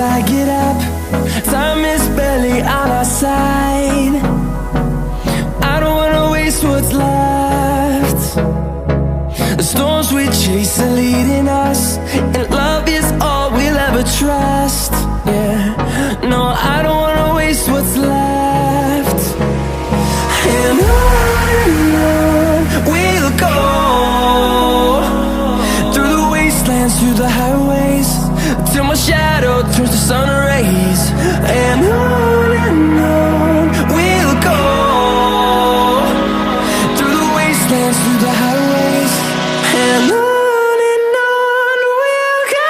I get up. Time is barely on our side. I don't wanna waste what's left. The storms we chase are leading us, and love is all we'll ever trust. Yeah, no, I don't wanna waste what's left. And on we'll go, through the wastelands, through the highways, till my shadow turns to sun rays. And on we'll go, through the wastelands, through the highways, and on we'll go.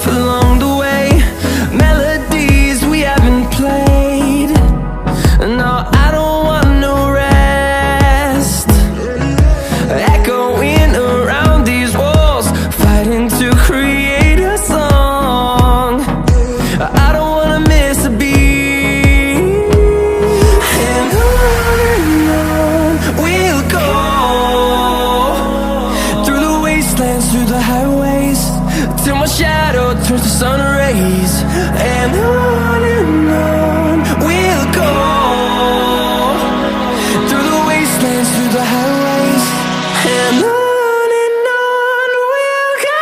Along the way, melodies we haven't played. No, I don't want no rest. Echoing around these walls, fighting to create a song. I don't wanna miss a beat. And on we'll go, through the wastelands, through the highways, till my shadow turns to sun rays. And on we'll go, through the wastelands, through the highways, and on we'll go.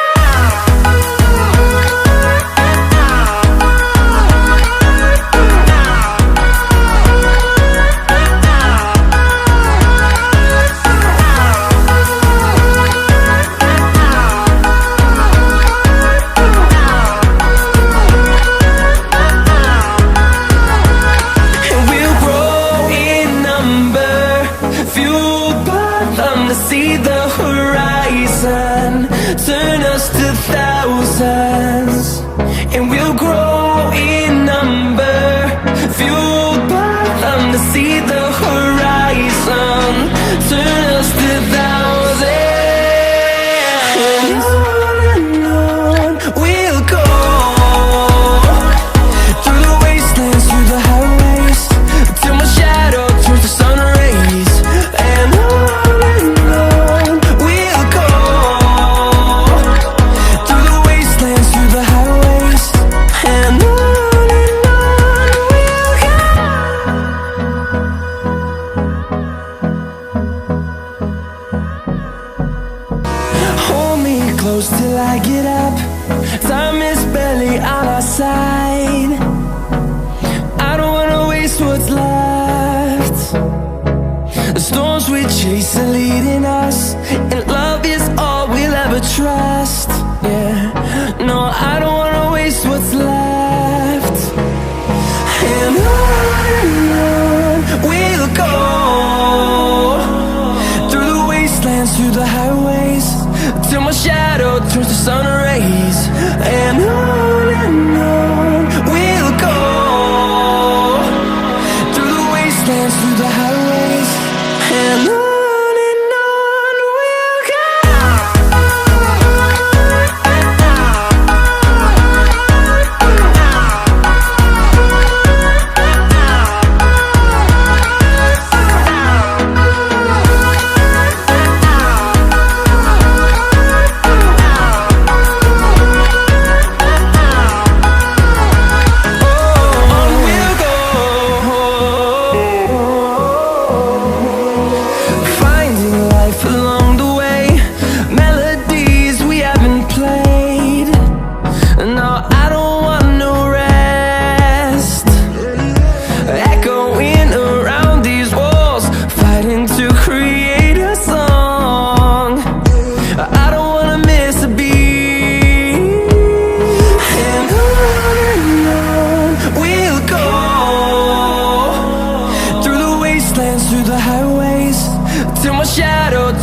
See the horizon, turn us to thousands, and we'll grow in number, fueled by them. To see the horizon, turn us to thousands, and on we'll go, through the wastelands, through the highways, till my shadow turns to sun rays. And close till I get up. Time is barely on our side. I don't wanna waste what's left. The storms we chase are leading us, and love is all we'll ever trust. Yeah, no, I don't wanna waste what's left. And on we'll go, through the wastelands, through the highways, till my shadow turns to sun rays. And on we'll go, through the wastelands, through the highways, and on we'll go.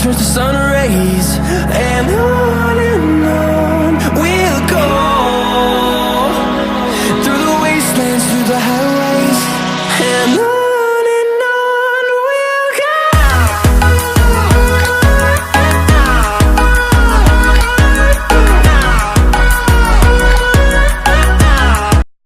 turns to sun rays, and on we'll go, through the wastelands, through the highways. And